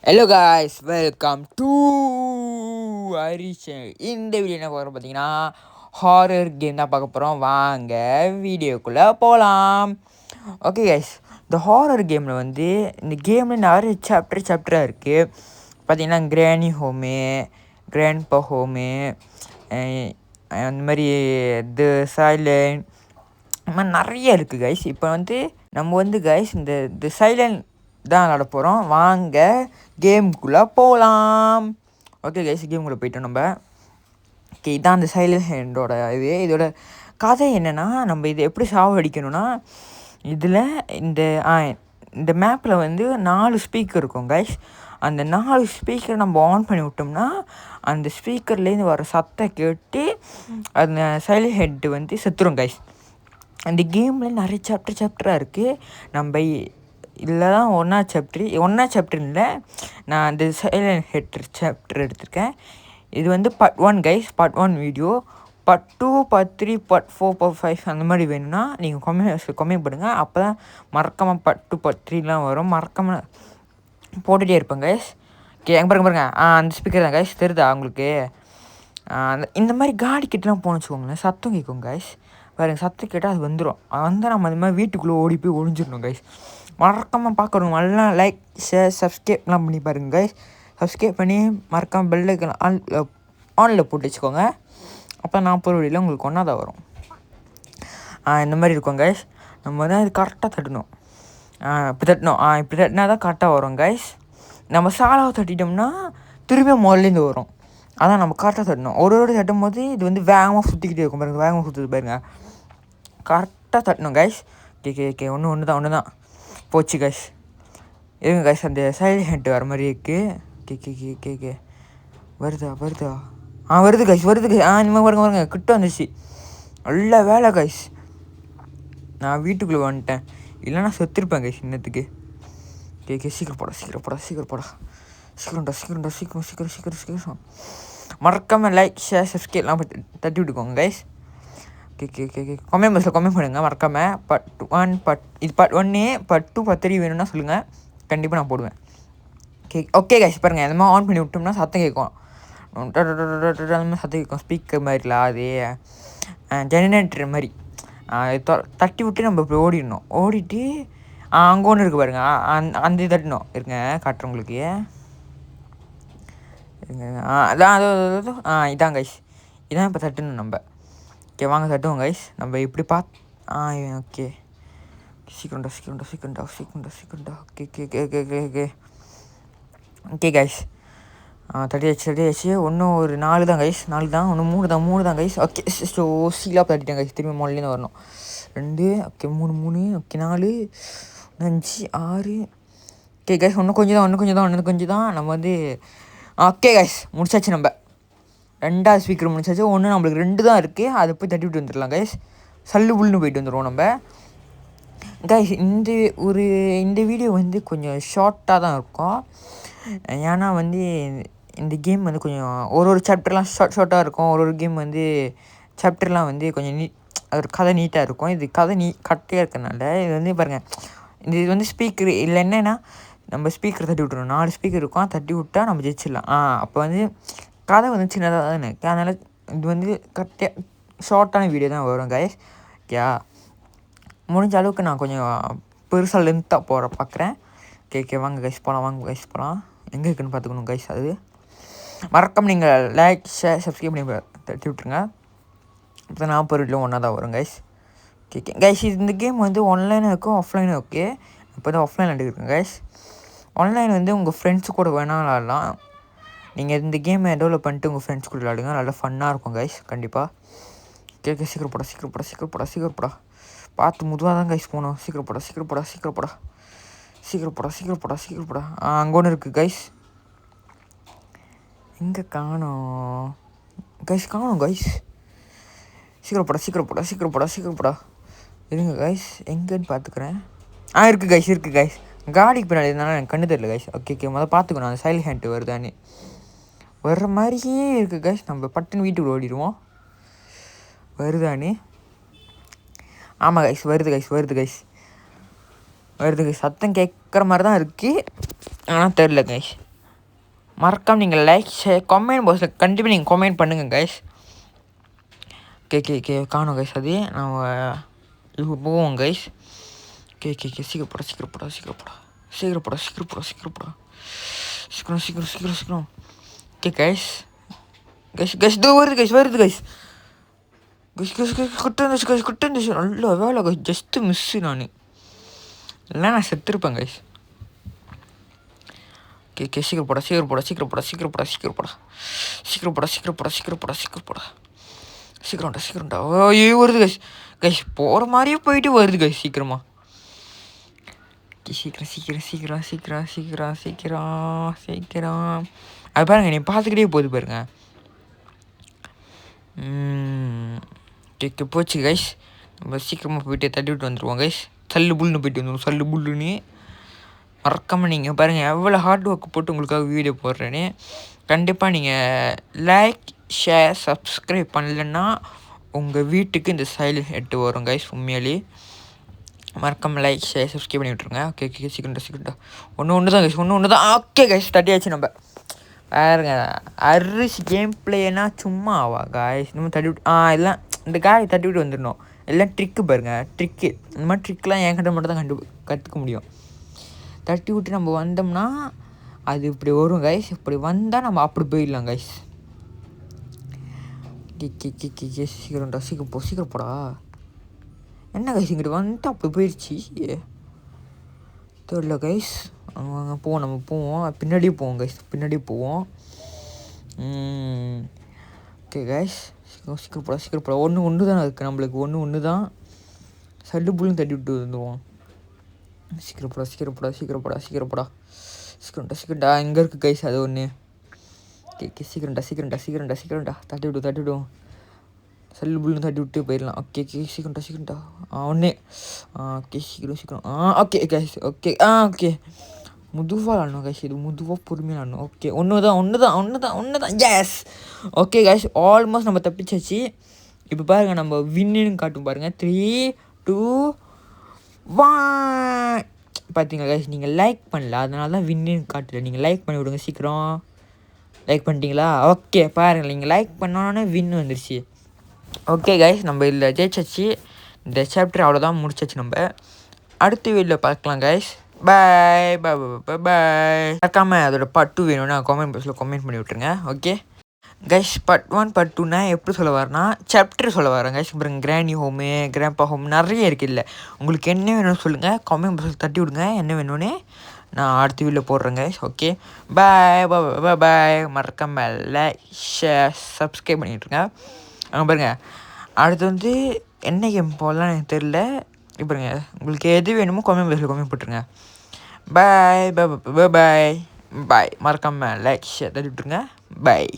Hello guys, welcome to Harish. இந்த video என்ன பார்க்குறோம் பார்த்தீங்கன்னா, ஹாரர் கேம் தான் பார்க்க போகிறோம். வாங்க வீடியோக்குள்ளே போகலாம். ஓகே காய்ஸ், இந்த ஹாரர் கேமில் வந்து இந்த கேமில் நிறைய சாப்டராக இருக்குது. பார்த்தீங்கன்னா கிராணி ஹோமு, கிராண்ட்பா ஹோமு, அந்த மாதிரி தி சைலண்ட், இந்த மாதிரி நிறைய இருக்குது கைஸ். இப்போ வந்து நம்ம வந்து கைஸ் இந்த சைலண்ட் தான் விளாட போகிறோம். வாங்க கேமுக்குள்ளே போகலாம். ஓகே கைஸ், கேமுக்குள்ளே போயிட்டோம் நம்ம. ஓகே, இதான் அந்த சைலண்ட் ஹேண்டோட இதோட கதை என்னென்னா, நம்ம இதை எப்படி சாவடிக்கணும்னா, இதில் இந்த மேப்பில் வந்து 4 ஸ்பீக்கர் இருக்கும் கைஸ். அந்த 4 ஸ்பீக்கரை நம்ம ஆன் பண்ணி விட்டோம்னா அந்த ஸ்பீக்கர்லேருந்து வர சத்தம் கேட்டு அந்த சைலண்ட் ஹெட்டு வந்து செத்துரும் கைஸ். அந்த கேமில் நிறைய சாப்டராக இருக்குது. நம்ம இதில் தான் ஒன்றா சாப்டர் இல்லை, நான் அந்த சைலண்ட் ஹெட் சாப்டர் எடுத்திருக்கேன். இது வந்து part 1 guys, part 1 video. Part 2, part 3, part 4, part 5 அந்த மாதிரி வேணும்னா நீங்கள் கமெண்ட் பண்ணுங்கள். அப்போ தான் மறக்காமல் பார்ட் 2, பார்ட் 3லாம் வரும். மறக்காமல் போட்டுகிட்டே இருப்பேன் கைஸ். ஓகே, பாருங்க அந்த ஸ்பீக்கர் தான் கைஸ், தெரியுதா உங்களுக்கு? இந்த மாதிரி காடி கிட்டலாம் போன வச்சுக்கோங்களேன், சத்தம் கேட்கும் கைஸ். பாருங்கள், சத்தம் கேட்டால் அது வந்துடும். வந்து நம்ம அந்த மாதிரி வீட்டுக்குள்ளே ஓடி போய் ஒழிஞ்சிடணும் கைஸ். மறக்காமல் பார்க்குறோம், நல்லா லைக், ஷேர், சப்ஸ்கிரைப்லாம் பண்ணி பாருங்கள் கைஸ். சப்ஸ்கிரைப் பண்ணி மறக்காமல் பெல்லைக்கு ஆனில் போட்டு வச்சுக்கோங்க. அப்போ 40 வீடியோவில் உங்களுக்கு ஒன்றா தான் வரும். இந்த மாதிரி இருக்கும் கைஸ். நம்ம தான் இது கரெக்டாக தட்டணும். இப்படி தட்டினா தான் கரெக்டாக வரும் கைஸ். நம்ம சாலாவை தட்டிட்டோம்னா திரும்பி முதல்லேருந்து வரும். அதான் நம்ம கரெக்டாக தட்டணும். ஒரு தட்டும் போது இது வந்து வேகமாக சுற்றிக்கிட்டே இருக்கும். பாருங்கள், வேகமாக சுற்றுது பாருங்கள். கரெக்டாக தட்டணும் கைஸ். கே ஒன்று தான் போச்சு கைஸ். இருங்க கைஸ், அந்த சைலண்ட் ஹெட் வர மாதிரி இருக்குது. கே வருதா? வருது கைஸ். இனிமேல் வருங்க கிட்ட வந்துச்சு. நல்ல வேலை கைஸ், நான் வீட்டுக்குள்ளே வந்துட்டேன். இல்லைன்னா செத்துருப்பேன் கைஸ் இன்னத்துக்கு. கே சீக்கிரம் மறக்காமல் லைக், ஷேர், சப்ஸ்கிரைப்லாம் தட்டி விட்டுக்கோங்க கைஸ். கே கமெண்ட் பாக்ஸில் கமெண்ட் பண்ணுங்கள் மறக்காமல். பார்ட் 1 பார்ட் 1, பார்ட் 2, பார்ட் 3 வேணும்னா சொல்லுங்கள், கண்டிப்பாக நான் போடுவேன். ஓகே கைஸ், பாருங்கள், இந்த மாதிரி ஆன் பண்ணி விட்டோம்னா சத்தம் கேட்கும். அந்த மாதிரி சத்தம் கேட்கும். ஸ்பீக்கர் மாதிரிலாம் அது ஜெனரேட்டர் மாதிரி. தட்டி விட்டு நம்ம இப்படி ஓடிட்டு அங்கே ஒன்று இருக்குது பாருங்கள், அந்த இது தட்டணும். இருங்க காட்டுறேன் உங்களுக்கு. இதான் கைஸ், இதான் இப்போ தட்டணும் நம்ம. ஓகே, வாங்க தட்டுவோம் கைஸ். நம்ம இப்படி ஓகே, சீக்கிரம்டா. ஓகே கைஸ், தட்டியாச்சு. இன்னும் ஒரு 4 தான் கைஸ், 4 தான். இன்னும் 3 தான் கைஸ். ஓகே, சீலாக தட்டிட்டேன் கைஸ். திரும்பி முதல்லேருந்து வரணும். 2, ஓகே, 3, ஓகே, 4, 5, 6. ஓகே கைஸ், இன்னும் கொஞ்சம் தான். நம்ம வந்து ஓகே கைஸ், முடிச்சாச்சு. நம்ம 2வது ஸ்பீக்கர் முடிச்சாச்சு. ஒன்று நம்மளுக்கு 2 தான் இருக்குது, அதை போய் தட்டி விட்டு வந்துடலாம் கைஸ். புல்லுன்னு போயிட்டு வந்துடுவோம் நம்ம கைஸ். இந்த வீடியோ வந்து கொஞ்சம் ஷார்ட்டாக தான் இருக்கும். ஏன்னா வந்து இந்த கேம் வந்து கொஞ்சம் ஒரு சாப்டர்லாம் ஷார்ட்டாக இருக்கும். ஒரு கேம் வந்து சாப்டர்லாம் வந்து கொஞ்சம் ஒரு கதை நீட்டாக இருக்கும். இது கதை கட்டையாக இருக்கிறனால இது வந்து பாருங்கள், இது வந்து ஸ்பீக்கர் இல்லை. என்னென்னா நம்ம ஸ்பீக்கர் தட்டி விட்டுருவோம். 4 ஸ்பீக்கர் இருக்கும், தட்டி விட்டால் நம்ம ஜெயிச்சிடலாம். அப்போ வந்து கதை வந்து சின்னதாக தான் இருக்குது. அதனால் இது வந்து கரெக்டாக ஷார்ட்டான வீடியோ தான் வரும் கைஸ். முடிஞ்ச அளவுக்கு நான் கொஞ்சம் பெருசாக லென்த்தாக பார்க்குறேன். வாங்க கைஸ் போகலாம். எங்கே இருக்குன்னு பார்த்துக்கணும் கைஸ். அது மறக்காம நீங்கள் லைக், ஷேர், சப்ஸ்கிரைப் பண்ணி தட்டி விட்ருங்க. இப்போ 40 வீடியோ ஒன்றா தான் வரும் கைஸ். கைஸ், இந்த கேம் வந்து ஆன்லைனும் இருக்கும், ஆஃப்லைனும் ஓகே. இப்போ தான் ஆஃப்லைன் விளாண்டுருக்கேன் கைஸ். ஆன்லைன் வந்து உங்கள் ஃப்ரெண்ட்ஸு கூட வேணால் விளாட்லாம். நீங்கள் இந்த கேமை டெவலப் பண்ணிட்டு உங்கள் ஃப்ரெண்ட்ஸ் கூட விளாடுங்க, நல்லா ஃபன்னாக இருக்கும் கைஸ். கண்டிப்பாக சீக்கிரம் போடா. பார்த்து முதுவாக தான் கைஸ் போகணும். சீக்கிரம் போடா. அங்கே ஒன்று இருக்குது கைஸ். எங்கே காணோம் கைஸ். சீக்கிரம் போடா. இருங்க கைஸ், எங்கேன்னு பார்த்துக்கிறேன். இருக்குது கைஸ். காடிக்கு பின்னாடி இருந்தாலும் எனக்கு கண்ணு தெரியல கைஸ். ஓகே, முதல்ல பார்த்துக்கணும் அந்த சைலண்ட் ஹேண்ட் வருதான்னு. வர்ற மாதிரியே இருக்குது கைஸ். நம்ம பட்டுன்னு வீட்டுக்குள்ள ஓடிடுவோம். வருதானே? ஆமாம் கைஸ், வருது கைஸ். சத்தம் கேட்குற மாதிரி தான் இருக்குது, ஆனால் தெரில கைஸ். மறக்காம நீங்கள் லைக் ஷேர் கமெண்ட் பாக்ஸில் கண்டிப்பாக நீங்கள் கமெண்ட் பண்ணுங்கள் கைஸ். கே காணும் கைஸ். அது நம்ம இப்போ போவோம் கைஸ். கே சீக்கிரம். ஓகே கைஸ் இதோ வருது கைஸ். குட்டு இருந்துச்சு நல்ல வேலை கைஸ். ஜஸ்ட்டு மிஸ்ஸு நான் இல்லைனா நான் செத்துருப்பேன் கைஸ். கே சீக்கிரம் போடா. சீக்கிரம்டா. ஐயோ வருது கைஸ். போகிற மாதிரியே போயிட்டு வருது கைஸ். சீக்கிரம். அது பாருங்க நீ பார்த்துக்கிட்டே போகுது பாருங்க. போச்சு கைஸ். நம்ம சீக்கிரமாக போயிட்டு தட்டி விட்டு வந்துடுவோம் கைஸ். சல்லு புல்லுன்னு போயிட்டு வந்துடுவோம். மறக்காமல் நீங்கள் பாருங்கள் எவ்வளோ ஹார்ட் ஒர்க் போட்டு உங்களுக்காக வீடியோ போடுறேன்னு. கண்டிப்பாக நீங்கள் லைக் ஷேர் சப்ஸ்கிரைப் பண்ணலன்னா உங்கள் வீட்டுக்கு இந்த ஸ்டைல் எட்டு வரும் கைஸ். உண்மையாலே மறக்காமல் லைக் ஷேர் சப்ஸ்கிரைப் பண்ணி விட்ருங்க. ஓகே சீக்கிரம்டா. ஒன்று தான் கைஸ். ஒன்று தான். ஓகே கைஸ் தட்டியாச்சு. நம்ம பாருங்க அரிசி கேம் பிளேனா சும்மா ஆவா காய்ஸ். நம்ம தட்டி விட்டு எல்லாம் இந்த காய் தட்டி விட்டு வந்துடணும். எல்லாம் ட்ரிக்கு பாருங்கள். இந்த மாதிரி ட்ரிக்லாம் என்கிட்ட மட்டும் தான் கற்றுக்க முடியும். தட்டி விட்டு நம்ம வந்தோம்னா அது இப்படி வரும் கைஸ். இப்படி வந்தால் நம்ம அப்படி போயிடலாம் கைஸ். சீக்கிரம் போடா. என்ன கைஸ் இங்கிட்டு வந்துட்டு அப்படி போயிடுச்சு தெரியல கைஸ். நம்ம போவோம் பின்னாடியே போவோம் கைஸ். ஓகே கைஸ் சீக்கிரம் போடா. ஒன்று தான் இருக்குது நம்மளுக்கு. ஒன்று தான். சல்லு புல்லும் தட்டி விட்டு வந்துடுவோம். சீக்கிரம் போடா. எங்கே இருக்குது கைஸ் அது ஒன்று. சீக்கிரம்டா. தட்டி விடுவோம். சல்லு புல்லுன்னு தட்டி விட்டு போயிடலாம். ஓகே சீக்கிரம்டா. ஒன்று. ஓகே சீக்கிரம். Okay guys. ஓகே மெதுவாக ஆடணும் கைஸ். இது மெதுவாக பொறுமையாக ஆடணும். ஓகே ஒன்று தான். எஸ். ஓகே கைஸ் ஆல்மோஸ்ட் நம்ம தப்பிச்சாச்சு. இப்போ பாருங்கள் நம்ம வின்னு காட்டும் பாருங்கள். 3 2 1. பார்த்தீங்களா கைஸ் நீங்கள் லைக் பண்ணல அதனால தான் வின்னு காட்டல. நீங்கள் லைக் பண்ணி விடுங்க சீக்கிரம். லைக் பண்ணிட்டீங்களா? ஓகே பாருங்கள் நீங்கள் லைக் பண்ணோன்னே வின்னு வந்துருச்சு. ஓகே கைஸ் நம்ம இதில் ஜெயிச்சாச்சு. இந்த சாப்டர் அவ்வளோதான் முடிச்சாச்சு. நம்ம அடுத்த வீடியோவில் பார்க்கலாம் கைஸ். பாய். மறக்காமல் அதோட பார்ட் 2 வேணும்னா கமெண்ட் பாக்ஸில் கமெண்ட் பண்ணி விட்ருங்க. ஓகே கைஸ் பார்ட் 1 பார்ட் 2னா எப்படி சொல்ல வரேன்னா சாப்டர் சொல்ல வரேன் கைஸ். அப்புறம் கிராணி ஹோமு கிராண்ட்பா ஹோம் நிறைய இருக்குது. இல்லை உங்களுக்கு என்ன வேணும்னு சொல்லுங்கள். கமெண்ட் பாக்ஸில் தட்டி விடுங்க என்ன வேணும்னு. நான் அடுத்த வீடியோவில் போடுறேன் கைஸ். Okay bye. மறக்காமல் லைக் ஷேர் சப்ஸ்கிரைப் பண்ணிவிட்ருங்க. அங்கே பாருங்கள் அடுத்து என்ன கேம் போடலாம் எனக்கு தெரில. இப்போ பாருங்க உங்களுக்கு எது வேணுமோ கமெண்ட் பாக்ஸில் கமெண்ட் போட்டுருங்க. பாய். மறக்காமல் லைக் ஷேர் தட்டி விட்ருங்க. பாய்.